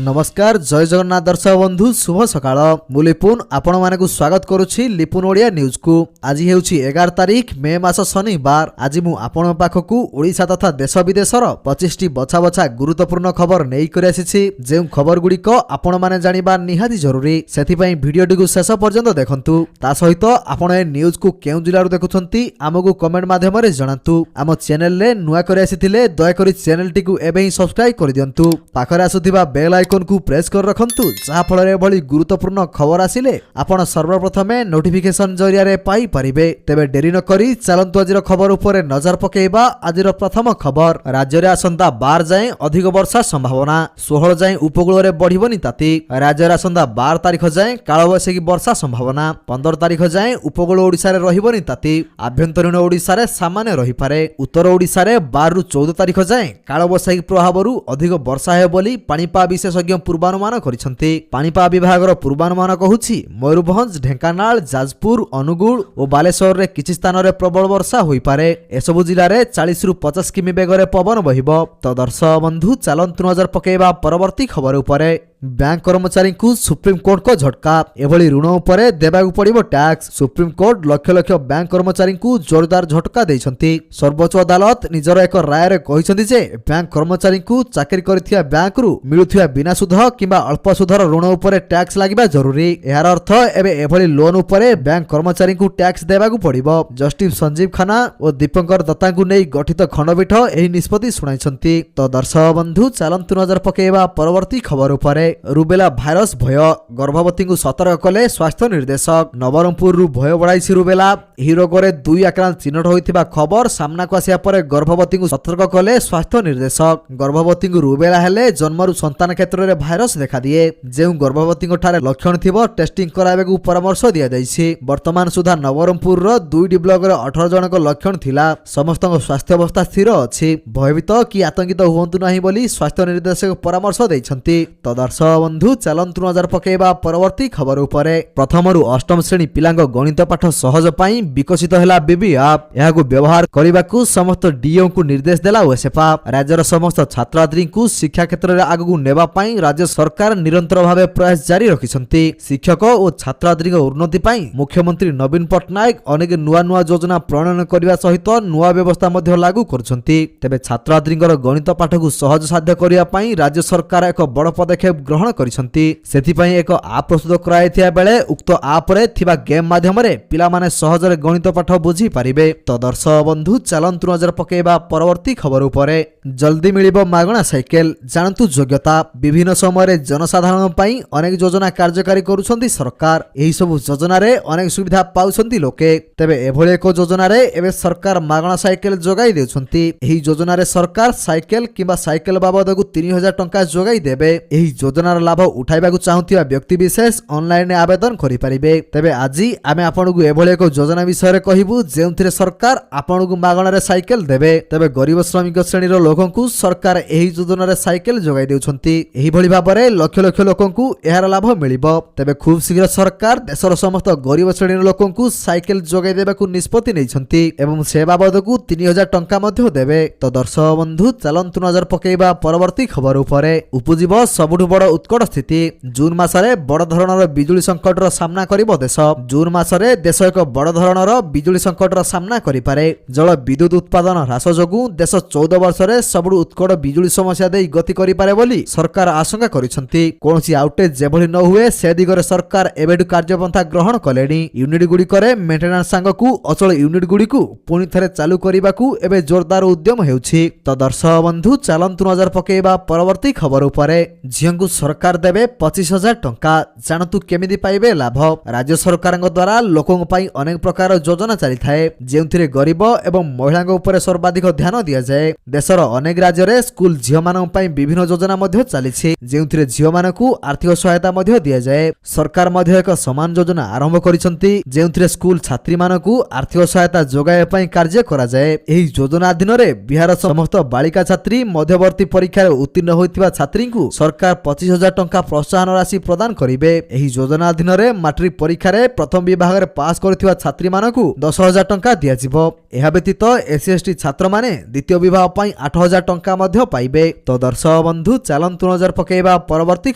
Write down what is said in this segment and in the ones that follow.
नमस्कार जय जगन्नाथ दर्शक बंधु शुभ सकाळ मु लिपुन आपण मानकु स्वागत करुछि लिपुन ओडिया न्यूज को। आज हेउछि 11 तारिख मे मास शनिवार। आज मु आपण पाखकु ओडिशा तथा देश विदेशर 25 टी बछा बछा गुरुत्वपूर्ण खबर नेई करि आसीछि। जे खबर गुडी को आपण माने जानिबा निहाती जरूरी, सेथि पई भिडियोटी को शेष पर्यंत देखंतु। ता सहित आपण ए न्यूज को केउ जिल्लारु देखुछंती हमकु कमेंट माध्यम रे जणांतु। आम चैनल रे नुवा करि आसीथिले दया करि चैनल टी को एबे ही सब्सक्राइब करि दियंतु। पाखरे आसुथिबा बेल आइकन को प्रेस कर रखंतु, जहा फल भली गुरुत्वपूर्ण खबर आसिले आपण सर्वप्रथमे नोटिफिकेशन जरिया रे पाई परिबे। तेबे डेरी न करी चलंतु आजिर खबर उपरे नजर पकेइबा। आजिर प्रथम खबर, राज्य रे आसंता 12 जाए अधिक वर्षा संभावना। 16 जाए उपकूल रे बढ़िबनी ताती। राज्य रे आसंता 12 तारिख जाए कालबैशाखी वर्षा संभावना। 15 तारिख जाए उपकूल ओडिसा रे रहिबनी ताती। आभ्यंतरीण ओडिसा रे सामान्य रहि पारे। उत्तर ओडिसा रे 12 रु 14 तारिख जाए कालबैशाखी प्रभावरु अधिक वर्षा हे बोली पाणीपाग विशेषज्ञ पूर्वानुमान करिसंती। पाणीपाग विभागर पूर्वानुमान कहूछि मयूरभंज, ढेंकानाल, जाजपुर, अनुगुल और बालेश्वर रे किछि स्थान रे प्रबल वर्षा होई पारे। एसबु जिल्ला रे 40 रु 50 किमी बेगरे पवन बहिबो। तो दर्शक बंधु चलंतु नजर पकेइबा परवर्ती खबर उपरे। बैंक कर्मचारी को सुप्रीम कोर्ट को झटका। एभली ऋण उपरे देबाकु पड़िबो टैक्स। सुप्रीम कोर्ट लक्ष लक्ष बैंक कर्मचारी को जोरदार झटका दैछंती। सर्वोच्च अदालत निजर एक राय रे कहिसंती जे बैंक कर्मचारी को चाकरी करथिया बैंक रु मिलुथिया बिना सुध किबा अल्प सुधर ऋण उपरे टैक्स लागिबा जरूरी। एहार अर्थ एबे एभली लोन उपरे बैंक कर्मचारी को टैक्स देबाकु पड़िबो। जस्टिस संजीव खन्ना और दीपंकर दत्ता को नै गठित खंडपीठ एही निष्पत्ति सुनाइछंती। तो दर्शक बंधु चलंतु नजर पकेइबा परवर्ती खबर उपरे। रुबेला भाइरस भय, गर्भवती को सतर्क कले स्वास्थ्य निर्देशक। नवरंगपुर रु भय बढ़ाई रुबेला। एही रोगरे 2 आक्रांत चिन्हट होइथिबा खबर सामना को आसिया परे गर्भवती को सतर्क कले स्वास्थ्य निर्देशक। गर्भवती को रुबेला हेले जन्मरु संतान क्षेत्र रे भाइरस देखा दिए। जेउ गर्भवती को ठारे लक्षण थिबो टेस्टिंग कराबेकु परामर्श दिया जाइछि। वर्तमान सुधा नवरंगपुर रो 2टी ब्लॉक रे 18 जनक लक्षण थिला। समस्त स्वास्थ्य अवस्था स्थिर अछि। भयभीत कि आतंकित हुअंतु नाही बोली स्वास्थ्य निर्देशक परामर्श दैछंती। तो दर्शक बंधु चलंतु नजर पकेइबा परवर्ती खबर उपरे। प्रथम रु अष्टम श्रेणी पिलांग गणित पाठ सहज पाई विकसित हैला बीबी ऐप। एहाकु व्यवहार करिबाकु समस्त डीओ को निर्देश देला ओएसएफा। राज्यर समस्त छात्रछात्री को शिक्षा क्षेत्र रे आगु नेबा पाई राज्य सरकार निरंतर भावे प्रयास जारी रखिसंती। शिक्षक और छात्रछात्री उन्नति पाई मुख्यमंत्री नवीन पटनायक अनेक नुआ नुआ योजना प्रणयन करबा सहित नुआ व्यवस्था मध्ये लागू करछंती। तेबे छात्रछात्री गणित पाठ को सहज साध्य करिया पाई राज्य सरकार एक बड़ पदक्षेप ग्रहण करिसंती। सेथिपई एक आप प्रस्तुत कराइथिया बेले उक्त आप रे थिबा गेम माध्यम रे पिला माने सहज रे गणित पाठ बुझी पारिबे। तो दर्शक बंधु चलंतु नजर पकेइबा परवर्ती खबर उपरे। जल्दी मिलिबो मागणा साइकेल, जानतु योग्यता। विभिन्न समय रे जनसाधारण पई अनेक योजना कार्यकारी करूछंती सरकार। एही सब योजना रे अनेक सुविधा पाउछंती लोके। तेबे एभली एक योजना रे एबे सरकार मागणा साइकेल जोगाई देउछंती। एही योजना रे सरकार साइकेल किबा साइकेल बाबदकु 3000 टंका जोगाई देबे। एही योजनार लाभ उठाइबाकु चाहुथिबा व्यक्ति विशेष ऑनलाइन आवेदन करि परिबे। तेबे आजि आमे आपनकु एभली एक योजना विषय रे कहिबु जेउथिरे सरकार आपनकु मागणा रे साइकेल देबे। तेबे गरीब श्रमिक श्रेणी रो लोकंकु सरकार एही योजना रे साइकेल जोगाई देउछंती। एही भली भाबरे लक्ष लक्ष लोकंकु एहार लाभ मिलिबो। तेबे खूब शीघ्र सरकार देशर समस्त गरीब श्रेणी रो लोकंकु साइकेल जोगाई देबाकु निष्पत्ति नैछंती एवं से बाबदकु 3000 टंका मध्ये देबे। तो दर्शक बंधु चलंतु नजर पकेइबा परवर्ती खबर उपरे। उपजीव सबुठु बड़ उत्कट स्थिति। जून मासरे बड़ धरणर बिजुली संकट रो सामना करिबो देश। जून मासरे देश एक बड़ धरणर बिजुली संकट रो सामना करि पारे। जल विद्युत उत्पादन ह्रास जोगु देश 14 वर्ष रे सबुठु उत्कट बिजुली समस्या देई गति करि पारे बोली सरकार आशंका करिसंती। कोनोसी आउटेज जेभली न हुए से दिगरे सरकार एबेडु कार्यपंथा ग्रहण कलेनी। यूनिट गुडी करे मेंटेनेंस सांगकु अचल यूनिट गुडी को पुनी थरे चालू करिबाकु एबे जोरदार उद्यम हेउछि। तो दर्शक बंधु चलंतु नजर पकेइबा परवर्ती खबर उपरे। झियंकु सरकार देबे 25,000 टंका, जानतु केमिति पाइबे लाभ। राज्य सरकारक द्वारा लोकंक पई अनेक प्रकार योजना चली थाए जेउथिरे गरीब एवं महिलांक उपरे सर्वाधिक ध्यान दिया जाए। देशर अनेक राज्य रे स्कूल झियो मानक पई विभिन्न योजना मध्ये चलीछि जेउथिरे झियो मानकु आर्थिक सहायता मध्ये दिया जाए। सरकार मध्ये एक समान योजना आरंभ करिसंती जेउथिरे स्कूल छात्री मानकु आर्थिक सहायता जोगाय पई कार्य करा जाए। एही योजना अधीन रे बिहार समस्त बालिका छात्री मध्यवर्ती परीक्षा रे उत्तीर्ण होइतिबा छात्री को सरकार 25,000 टंका प्रोत्साहन राशि प्रदान करिवे। एही योजना अधीन रे मैट्रिक परीक्षा रे प्रथम विभाग रे पास करथिबा छात्री मानकु 10,000 टंका दिया जिवो। ଏହା ବ୍ୟତୀତ ଏସସି ଏସଟି ଛାତ୍ରମାନେ ଦ୍ୱିତୀୟ ବିବାହ ପାଇଁ 8,000 ଟଙ୍କା ମଧ୍ୟ ପାଇବେ। ତ ଦର୍ଶକ ବନ୍ଧୁ ଚାଲନ୍ତୁ ନଜର ପକାଇବା ପରବର୍ତ୍ତୀ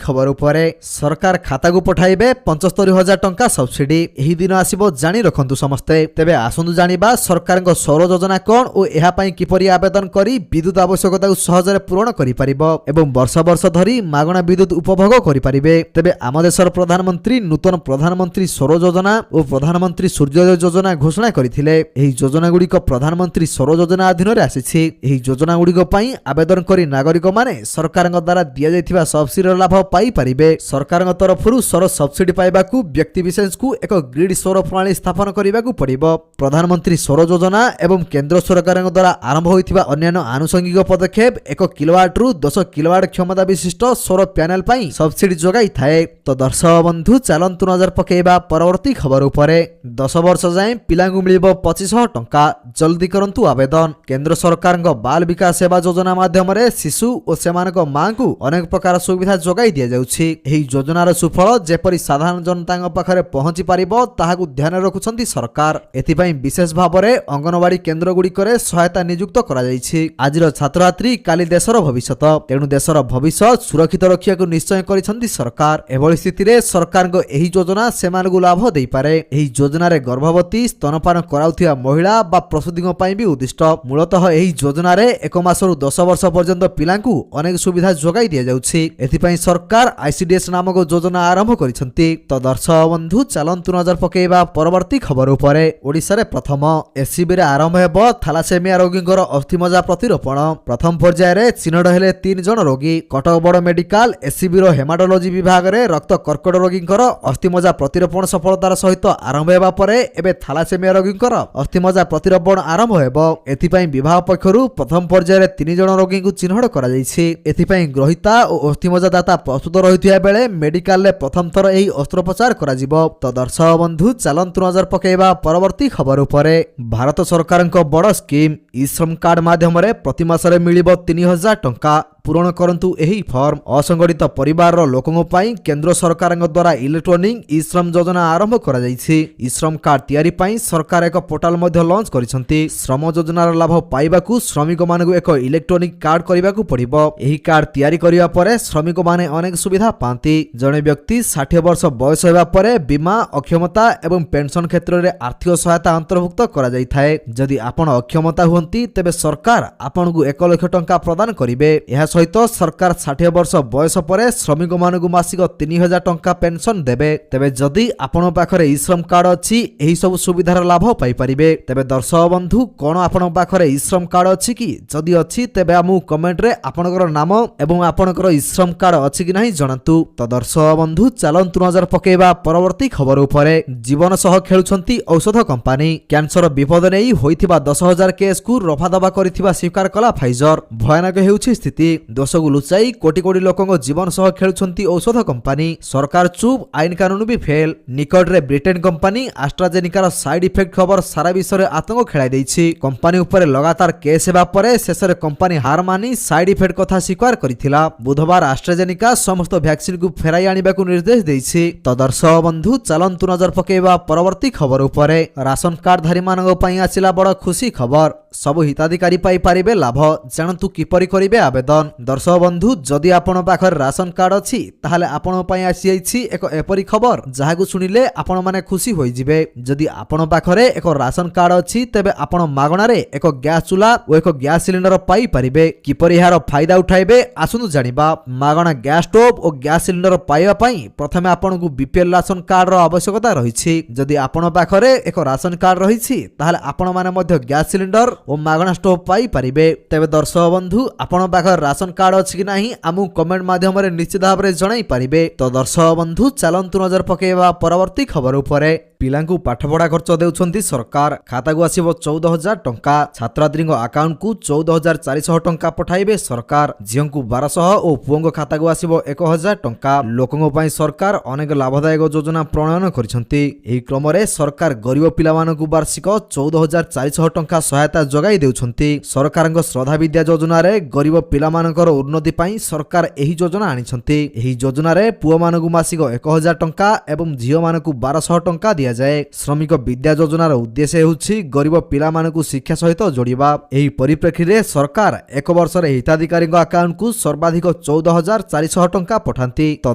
ଖବର ଉପରେ। ସରକାର ଖାତାକୁ ପଠାଇବେ 75,000 ଟଙ୍କା ସବସିଡି। ଏହି ଦିନ ଆସିବ ଜାଣି ରଖନ୍ତୁ ସମସ୍ତେ। ତେବେ ଆସନ୍ତୁ ଜାଣିବା ସରକାରଙ୍କ ସୌର ଯୋଜନା କଣ ଓ ଏହା ପାଇଁ କିପରି ଆବେଦନ କରି ବିଦ୍ୟୁତ ଆବଶ୍ୟକତାକୁ ସହଜରେ ପୂରଣ କରିପାରିବ ଏବଂ ବର୍ଷ ବର୍ଷ ଧରି ମାଗଣା ବିଦ୍ୟୁତ ଉପଭୋଗ କରିପାରିବେ। ତେବେ ଆମ ଦେଶର ପ୍ରଧାନମନ୍ତ୍ରୀ ନୂତନ ପ୍ରଧାନମନ୍ତ୍ରୀ ସୌର ଯୋଜନା ଓ ପ୍ରଧାନମନ୍ତ୍ରୀ ସୂର୍ଯ୍ୟୋଦୟ ଯୋଜନା ଘୋଷଣା କରିଥିଲେ। ଏହି ଯୋଜନାଗୁଡ଼ିକ ପ୍ରଧାନମନ୍ତ୍ରୀ ସୌର ଯୋଜନା ଅଧୀନରେ ଆସିଛି। ଏହି ଯୋଜନାଗୁଡ଼ିକ ପାଇଁ ଆବେଦନ କରି ନାଗରିକମାନେ ସରକାରଙ୍କ ଦ୍ୱାରା ଦିଆଯାଇଥିବା ସବସିଡିର ଲାଭ ପାଇପାରିବେ। ସରକାରଙ୍କ ତରଫରୁ ସୌର ସବସିଡି ପାଇବାକୁ ବ୍ୟକ୍ତିବିଶେଷଙ୍କୁ ଏକ ଗ୍ରିଡ୍ ସୌର ପ୍ରଣାଳୀ ସ୍ଥାପନ କରିବାକୁ ପଡ଼ିବ। ପ୍ରଧାନମନ୍ତ୍ରୀ ସୌର ଯୋଜନା ଏବଂ କେନ୍ଦ୍ର ସରକାରଙ୍କ ଦ୍ୱାରା ଆରମ୍ଭ ହୋଇଥିବା ଅନ୍ୟାନ୍ୟ ଆନୁଷଙ୍ଗିକ ପଦକ୍ଷେପ 1 କିଲୋୱାଟରୁ 10 କିଲୋୱାଟ କ୍ଷମତା ବିଶିଷ୍ଟ ସୌର ପ୍ୟାନେଲ ପାଇଁ ସବସିଡି ଯୋଗାଇଥାଏ। ତ ଦର୍ଶକ ବନ୍ଧୁ ଚାଲନ୍ତୁ ନଜର ପକାଇବା ପରବର୍ତ୍ତୀ ଖବର ଉପରେ। 10 ବର୍ଷ ଯାଏଁ ପିଲାଙ୍କୁ ମିଳିବ 2500 ଟଙ୍କା। ଜଲ୍ଦି କରନ୍ତୁ ଆବେଦନ। କେନ୍ଦ୍ର ସରକାରଙ୍କ ବାଲ ବିକାଶ ସେବା ଯୋଜନା ମାଧ୍ୟମରେ ଶିଶୁ ଓ ସେମାନଙ୍କ ମାଙ୍କୁ ଅନେକ ପ୍ରକାର ସୁବିଧା ଯୋଗାଇ ଦିଆଯାଉଛି। ଏହି ଯୋଜନାର ସୁଫଳ ଯେପରି ସାଧାରଣ ଜନତାଙ୍କ ପାଖରେ ପହଞ୍ଚି ପାରିବ ତାହାକୁ ଧ୍ୟାନରେ ରଖୁଛନ୍ତି ସରକାର। ଏଥିପାଇଁ ବିଶେଷ ଭାବରେ ଅଙ୍ଗନବାଡି କେନ୍ଦ୍ରଗୁଡ଼ିକରେ ସହାୟତା ନିଯୁକ୍ତ କରାଯାଇଛି। ଆଜିର ଛାତ୍ରଛାତ୍ରୀ କାଲି ଦେଶର ଭବିଷ୍ୟତ। ତେଣୁ ଦେଶର ଭବିଷ୍ୟତ ସୁରକ୍ଷିତ ରଖିବାକୁ ନିଶ୍ଚୟ କରିଛନ୍ତି ସରକାର। ଏଭଳି ସ୍ଥିତିରେ ସରକାରଙ୍କ ଏହି ଯୋଜନା ସେମାନଙ୍କୁ ଲାଭ ଦେଇପାରେ। ଏହି ଯୋଜନାରେ ଗର୍ଭବତୀ ସ୍ତନପାନ କରାଉଥିବା ମହିଳା ବା ପ୍ରସୂତିଙ୍କ ପାଇଁ ବି ଉଦ୍ଦିଷ୍ଟ। ମୂଳତଃ ଏହି ଯୋଜନାରେ 1 ମାସରୁ 10 ବର୍ଷ ପର୍ଯ୍ୟନ୍ତ ପିଲାଙ୍କୁ ଅନେକ ସୁବିଧା ଯୋଗାଇ ଦିଆଯାଉଛି। ଏଥିପାଇଁ ସରକାର ICDS ନାମକ ଯୋଜନା ଆରମ୍ଭ କରିଛନ୍ତି। ତ ଦର୍ଶକ ବନ୍ଧୁ ଚାଲନ୍ତୁ ନଜର ପକାଇବା ପରବର୍ତ୍ତୀ ଖବର ଉପରେ। ଓଡ଼ିଶାରେ ପ୍ରଥମ SCBରେ ଆରମ୍ଭ ହେବ ଥାଲାସେମିଆ ରୋଗୀଙ୍କର ଅସ୍ଥିମଜ୍ଜା ପ୍ରତିରୋପଣ। ପ୍ରଥମ ପର୍ଯ୍ୟାୟରେ ଚିହ୍ନଟ ହେଲେ 3 ଜଣ ରୋଗୀ। କଟକ ବଡ଼ ମେଡିକାଲ SCBର ହେମାଟୋଲୋଜି ବିଭାଗରେ ରକ୍ତ କର୍କଟ ରୋଗୀଙ୍କର ଅସ୍ଥିମଜ୍ଜା ପ୍ରତିରୋପଣ ସଫଳତାର ସହିତ ଆରମ୍ଭ ହେବା ପରେ ଏବେ ଥାଲାସେମିଆ ରୋଗୀଙ୍କର ଅସ୍ଥିମଜ୍ଜା ପ୍ରତିରୋପଣ ଆରମ୍ଭ ହେବ। ଏଥିପାଇଁ ବିଭାଗ ପକ୍ଷରୁ ପ୍ରଥମ ପର୍ଯ୍ୟାୟରେ 3 ଜଣ ରୋଗୀଙ୍କୁ ଚିହ୍ନଟ କରାଯାଇଛି। ଏଥିପାଇଁ ଗ୍ରହିତା ଓ ଅସ୍ଥିମଜ୍ଜା ଦାତା ପ୍ରସ୍ତୁତ ରହିଥିବା ବେଳେ ମେଡିକାଲରେ ପ୍ରଥମ ଥର ଏହି ଅସ୍ତ୍ରୋପଚାର କରାଯିବ। ତ ଦର୍ଶକ ବନ୍ଧୁ ଚାଲନ୍ତୁ ନଜର ପକାଇବା ପରବର୍ତ୍ତୀ ଖବର ଉପରେ। ଭାରତ ସରକାରଙ୍କ ବଡ଼ ସ୍କିମ୍ ଇ-ଶ୍ରମ କାର୍ଡ ମାଧ୍ୟମରେ ପ୍ରତି ମାସରେ ମିଳିବ 3,000 ଟଙ୍କା। ପୂରଣ କରନ୍ତୁ ଏହି ଫର୍ମ। ଅସଂଗଠିତ ପରିବାରର ଲୋକଙ୍କ ପାଇଁ କେନ୍ଦ୍ର ସରକାରଙ୍କ ଦ୍ୱାରା ଇଲେକ୍ଟ୍ରୋନିକ୍ ଇ-ଶ୍ରମ ଯୋଜନା ଆରମ୍ଭ କରାଯାଇଛି। ଇ-ଶ୍ରମ କାର୍ଡ ତିଆରି ପାଇଁ ସରକାର ଏକ ପୋର୍ଟାଲ ମଧ୍ୟ ଲଞ୍ଚ କରିଛନ୍ତି। ଶ୍ରମ ଯୋଜନାର ଲାଭ ପାଇବାକୁ ଶ୍ରମିକମାନଙ୍କୁ ଏକ ଇଲେକ୍ଟ୍ରୋନିକ୍ କାର୍ଡ କରିବାକୁ ପଡ଼ିବ। ଏହି କାର୍ଡ ତିଆରି କରିବା ପରେ ଶ୍ରମିକମାନେ ଅନେକ ସୁବିଧା ପାଆନ୍ତି। ଜଣେ ବ୍ୟକ୍ତି 60 ବର୍ଷ ବୟସ ହେବା ପରେ ବୀମା, ଅକ୍ଷମତା ଏବଂ ପେନସନ କ୍ଷେତ୍ରରେ ଆର୍ଥିକ ସହାୟତା ଅନ୍ତର୍ଭୁକ୍ତ କରାଯାଇଥାଏ। ଯଦି ଆପଣ ଅକ୍ଷମତା ହୁଅନ୍ତି ତେବେ ସରକାର ଆପଣଙ୍କୁ 1 ଲକ୍ଷ ଟଙ୍କା ପ୍ରଦାନ କରିବେ। ଏହା ସହିତ ସରକାର 60 ବର୍ଷ ବୟସ ପରେ ଶ୍ରମିକମାନଙ୍କୁ ମାସିକ 3,000 ଟଙ୍କା ପେନସନ ଦେବେ। ତେବେ ଯଦି ଆପଣଙ୍କ ପାଖରେ ଇ-ଶ୍ରମ କାର୍ଡ ଅଛି ଏହି ସବୁ ସୁବିଧାର ଲାଭ ପାଇପାରିବେ। ତେବେ ଦର୍ଶକ ବନ୍ଧୁ କଣ ଆପଣଙ୍କ ପାଖରେ ଇ-ଶ୍ରମ କାର୍ଡ ଅଛି କି? ଯଦି ଅଛି ତେବେ ଆମକୁ କମେଣ୍ଟରେ ଆପଣଙ୍କର ନାମ ଏବଂ ଆପଣଙ୍କର ଇ-ଶ୍ରମ କାର୍ଡ ଅଛି କି ନାହିଁ ଜଣାନ୍ତୁ। ତ ଦର୍ଶକ ବନ୍ଧୁ ଚାଲନ୍ତୁ ନଜର ପକାଇବା ପରବର୍ତ୍ତୀ ଖବର ଉପରେ। ଜୀବନ ସହ ଖେଳୁଛନ୍ତି ଔଷଧ କମ୍ପାନୀ। କ୍ୟାନ୍ସର ବିପଦ ନେଇ ହୋଇଥିବା 10,000 କେସ୍କୁ ରଫାଦଫା କରିଥିବା ସ୍ୱୀକାର କଲା ଫାଇଜର। ଭୟାନକ ହେଉଛି ସ୍ଥିତି। ଦୋଷକୁ ଲୁଚାଇ କୋଟି କୋଟି ଲୋକଙ୍କ ଜୀବନ ସହ ଖେଳୁଛନ୍ତି ଔଷଧ କମ୍ପାନୀ। ସରକାର ଚୁପ୍, ଆଇନ କାନୁନ ବି ଫେଲ୍। ନିକଟରେ ବ୍ରିଟେନ କମ୍ପାନୀ ଆଷ୍ଟ୍ରାଜେନିକାର ସାଇଡ୍ ଇଫେକ୍ଟ ଖବର ସାରା ବିଶ୍ୱରେ ଆତଙ୍କ ଖେଳାଇ ଦେଇଛି। କମ୍ପାନୀ ଉପରେ ଲଗାତାର କେସ୍ ହେବା ପରେ ଶେଷରେ କମ୍ପାନୀ ହାର ମାନି ସାଇଡ୍ ଇଫେକ୍ଟ କଥା ସ୍ୱୀକାର କରିଥିଲା। ବୁଧବାର ଆଷ୍ଟ୍ରାଜେନିକା ସମସ୍ତ ଭ୍ୟାକ୍ସିନକୁ ଫେରାଇ ଆଣିବାକୁ ନିର୍ଦ୍ଦେଶ ଦେଇଛି। ତ ଦର୍ଶକ ବନ୍ଧୁ ଚାଲନ୍ତୁ ନଜର ପକାଇବା ପରବର୍ତ୍ତୀ ଖବର ଉପରେ। ରାସନ କାର୍ଡଧାରୀମାନଙ୍କ ପାଇଁ ଆସିଲା ବଡ଼ ଖୁସି ଖବର। ସବୁ ହିତାଧିକାରୀ ପାଇପାରିବେ ଲାଭ। ଜାଣନ୍ତୁ କିପରି କରିବେ ଆବେଦନ। ଦର୍ଶକ ବନ୍ଧୁ ଯଦି ଆପଣଙ୍କ ପାଖରେ ରାସନ କାର୍ଡ ଅଛି ତାହେଲେ ଆପଣଙ୍କ ପାଇଁ ଆସିଯାଇଛି ଏକ ଏପରି ଖବର ଯାହାକୁ ଶୁଣିଲେ ଆପଣମାନେ ଖୁସି ହୋଇଯିବେ। ଯଦି ଆପଣଙ୍କ ପାଖରେ ଏକ ରାସନ କାର୍ଡ ଅଛି ତେବେ ଆପଣ ମାଗଣାରେ ଏକ ଗ୍ୟାସ୍ ଚୁଲା ଓ ଏକ ଗ୍ୟାସ୍ ସିଲିଣ୍ଡର ପାଇପାରିବେ। କିପରି ଏହାର ଫାଇଦା ଉଠାଇବେ ଆସନ୍ତୁ ଜାଣିବା। ମାଗଣା ଗ୍ୟାସ୍ ଷ୍ଟୋଭ ଓ ଗ୍ୟାସ୍ ସିଲିଣ୍ଡର ପାଇବା ପାଇଁ ପ୍ରଥମେ ଆପଣଙ୍କୁ BPL ରାସନ କାର୍ଡର ଆବଶ୍ୟକତା ରହିଛି। ଯଦି ଆପଣଙ୍କ ପାଖରେ ଏକ ରାସନ କାର୍ଡ ରହିଛି ତାହେଲେ ଆପଣମାନେ ମଧ୍ୟ ଗ୍ୟାସ୍ ସିଲିଣ୍ଡର ଓ ମାଗଣା ଷ୍ଟୋଭ ପାଇପାରିବେ। ତେବେ ଦର୍ଶକ ବନ୍ଧୁ ଆପଣଙ୍କ ପାଖରେ ରାସନ କାର୍ଡ ଅଛି କି ନାହିଁ ଆମକୁ କମେଣ୍ଟ ମାଧ୍ୟମରେ ନିଶ୍ଚିତ ଭାବରେ ଜଣାଇ ପାରିବେ। ତ ଦର୍ଶକ ବନ୍ଧୁ ଚାଲନ୍ତୁ ନଜର ପକାଇବା ପରବର୍ତ୍ତୀ ଖବର ଉପରେ। ପିଲାଙ୍କୁ ପାଠପଢ଼ା ଖର୍ଚ୍ଚ ଦେଉଛନ୍ତି ସରକାର। ଖାତାକୁ ଆସିବ 14,000 ଟଙ୍କା। ଛାତ୍ରଛାତ୍ରୀଙ୍କ ଆକାଉଣ୍ଟକୁ 14,400 ଟଙ୍କା ପଠାଇବେ ସରକାର। ଝିଅଙ୍କୁ 1,200 ଓ ପୁଅଙ୍କ ଖାତାକୁ ଆସିବ 1,000 ଟଙ୍କା। ଲୋକଙ୍କ ପାଇଁ ସରକାର ଅନେକ ଲାଭଦାୟକ ଯୋଜନା ପ୍ରଣୟନ କରିଛନ୍ତି। ଏହି କ୍ରମରେ ସରକାର ଗରିବ ପିଲାମାନଙ୍କୁ ବାର୍ଷିକ 14,400 ଟଙ୍କା ସହାୟତା ଯୋଗାଇ ଦେଉଛନ୍ତି। ସରକାରଙ୍କ ଶ୍ରଦ୍ଧା ବିଦ୍ୟା ଯୋଜନାରେ ଗରିବ ପିଲାମାନଙ୍କର ଉନ୍ନତି ପାଇଁ ସରକାର ଏହି ଯୋଜନା ଆଣିଛନ୍ତି। ଏହି ଯୋଜନାରେ ପୁଅମାନଙ୍କୁ ମାସିକ 1,000 ଟଙ୍କା ଏବଂ ଝିଅମାନଙ୍କୁ 1,200 ଟଙ୍କା ଦିଆଯିବ। दियाजाए। श्रमिक विद्या योजनार उद्देश्य हेउछि गरीब पिलामानकु शिक्षा सहित जोड़िबा। एही परिप्रेक्षी रे सरकार एक वर्ष रे हिताधिकारी अकाउंट को सर्वाधिक 14,400 टंका पठांती। तो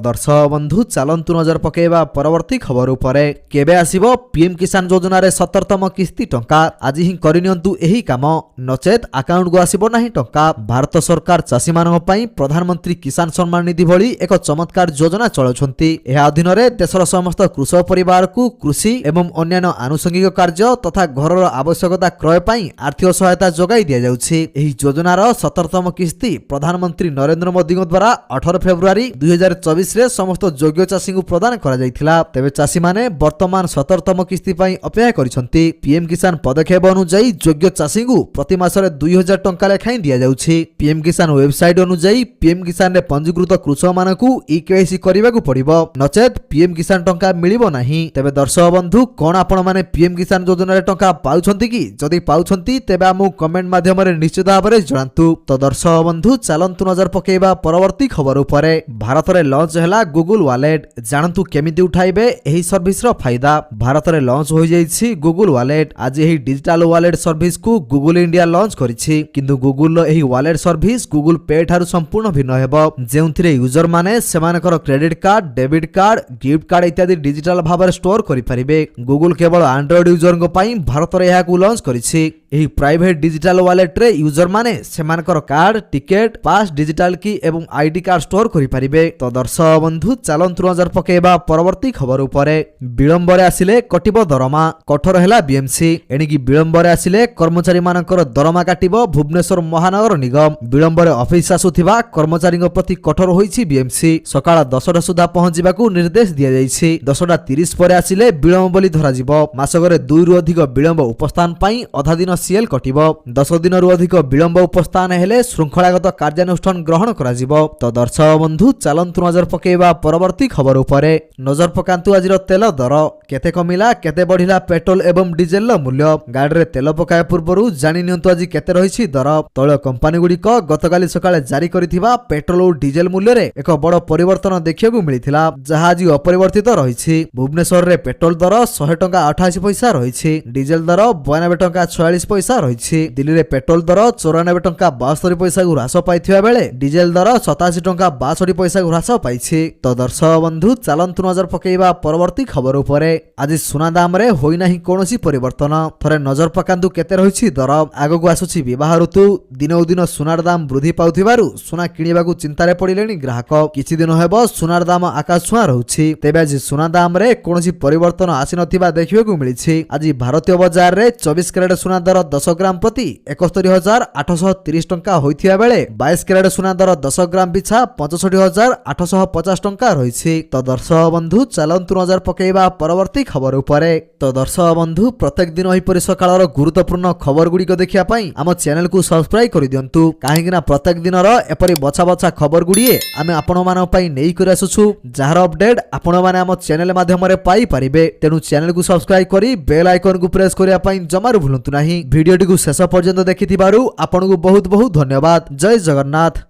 दर्शक बंधु चलंतु नजर पकेबा परवर्ती खबर उपरे। केबे आसीबो पीएम किसान योजना रे 17तम किस्ती टंका? आज ही करिनियंतु एही काम, नचेत अकाउंट को आसीबो नाही टंका। भारत सरकार चाषी मानक पई प्रधानमंत्री किसान सम्मान निधि भली एक चमत्कार योजना चलाउछंती। एहा अधीन रे देशर समस्त कृषक परिवार को कृषि एवं अन्यान्य आनुषंगिक कार्य तथा घरर आवश्यकता क्रय पई आर्थिक सहायता जोगाई दिया जाउछि। एही योजनार 17तम किस्ती प्रधानमंत्री नरेंद्र मोदी द्वारा 18 फेब्रुआरी 2024 रे समस्त योग्य चाषी को प्रदान करा जायथिला। तेबे चाषी माने वर्तमान 17तम किस्ती पई अपेक्षा करिसंती। पीएम किसान पदक्षेप अनुसार योग्य चाषी को प्रति मासरे 2000 टंका लेखाई दिया जाउछि। पीएम किसान वेबसाइट अनुसार पीएम किसान रे पंजीकृत कृषक मानकु ईकेवाईसी करबाकू पड़िबो, नचेत पीएम किसान टंका मिलिबो नाही। तेबे दर्शक बंधु कोन आपण माने पीएम किसान योजना रे टंका पाउछंती कि? जदि पाउछंती तेबे हमु कमेंट माध्यम रे निश्चित भाबरे जणांतु। तो दर्शक बंधु चलंतु नजर पकेबा परवर्ती खबर उपरे। भारत रे लॉन्च हैला गूगल वॉलेट। जानंतु केमिति उठाइबे एही सर्विस रो फायदा। भारत रे लॉन्च होई जाईछि गूगल वॉलेट। आज एही डिजिटल वॉलेट सर्विस को गूगल इंडिया लॉन्च करिछि, किंतु गूगल रो एही वॉलेट सर्विस गूगल पे ठारू संपूर्ण भिन्न हेबो, जेउथिरे यूजर माने सेमानकर credit card, debit card, gift card इत्यादि डिजिटल भाबरे स्टोर करि परिबे। गूगल केवल एंड्रॉइड यूजर को पई भारत रे एहाकू लॉन्च करिछि। एही प्राइवेट डिजिटल वॉलेट रे यूजर माने सेमानकर कार्ड, टिकेट, पास, डिजिटल की एवं आईडी कार्ड स्टोर करि परिबे। तो दर्शक बंधु चलंतु नजर पकेबा परवर्ती खबर उपरे। विलंबरे आसिले कटिबो दरमा, कठोर हैला बीएमसी। एणिकी विलंबरे आसिले कर्मचारी मानकर दरमा काटिबो भुवनेश्वर महानगर निगम। विलंबरे ऑफिस आसुथिबा कर्मचारी प्रति कठोर होईछि बीएमसी। सकाळ 10टा सुधा पहुंचिबाकू निर्देश दिया जाईछि। 10:30 परे आसिले विलंब बोली धरा जिवो। मासकरे 2 रु अधिक विलंब उपस्थान पई अधा दिन सीएल कटिबो। 10 दिन रु अधिक विलंब उपस्थान हेले श्रृंखलागत कार्यानुष्ठान ग्रहण करा जिवो। तो दर्शक बंधु चलंतु नजर पकेबा परवर्ती खबर उपरे। नजर पकांतु आजिर तेल दर केते कमिला, केते बढ़िला पेट्रोल एवं डीजेल मूल्य। गाड़ी रे तेल पकाय पूर्वरु जानि नियंतु आज केते रहिछि दर। तैल कंपनी गुडी गतकाली सकाळे जारी करिथिबा पेट्रोल और डीजेल मूल्य रे एक बड़ परिवर्तन देखिବାକୁ मिलिथिला, जहा आज अपरिवर्तित रहिछि। भुवनेश्वर रे पेट्रोल दर 100 टंका 88 पैसा रहिछि, डीजेल दर 92 टंका 46 पैसा रहिछि। दिल्ली रे पेट्रोल दर 94 टंका 72 पैसा को ह्रास पाइथिबा बेले डीजेल दर 87 टंका 62 पैसा को ह्रास पाइछि। तो दर्शक बंधु चलंतु नजर पकेबा परवर्ती खबर उपरे। आज सुना दाम रे होई नाही कोनोसी परिवर्तन। थरे नजर पकांतु केते रहिछि दर। आगो को आसुछि विवाह ऋतु। दिनो दिन सुनार दाम वृद्धि पाउथिबारु सुना किनिबाकू चिंतारे पड़िलेनी ग्राहक। किछि दिन हेबो सुनार दाम आकाश छुआ रहुछि। तेबे आज सुना दाम रे कोनोसी परिवर्तन आसी नथिबा देखिबाकू मिलिछि। आज भारतीय बाजार रे 24 कैरेट सुना दर 10 ग्राम प्रति 71,830 टंका होइथिबा बेले 22 कैरेट सुना दर 10 ग्राम पिछा 65,850 टंका रहिछि। तो दर्शक बंधु चलंतु नजर पकेबा परवर्ती खबर उपरे। तो दर्शक बंधु प्रत्येक दिन एहिपरि सकाळर गुरुत्वपूर्ण खबर गुडी को देखिया पई हम चैनल को सब्सक्राइब करि दियंतु, काहेकि ना प्रत्येक दिनर एपरि बछा बछा खबर गुडीए आमे आपण मानन पई नेई कर आसुछु, जार अपडेट आपण माने हम चैनल माध्यम रे पाई परिबे। तेनु चैनल को सब्सक्राइब करी बेल आइकन को प्रेस करिया पई जमारु भूलंतु नाही। वीडियोटी को शेष पर्यंत देखिथिबारु आपन को बहुत बहुत धन्यवाद। जय जगन्नाथ।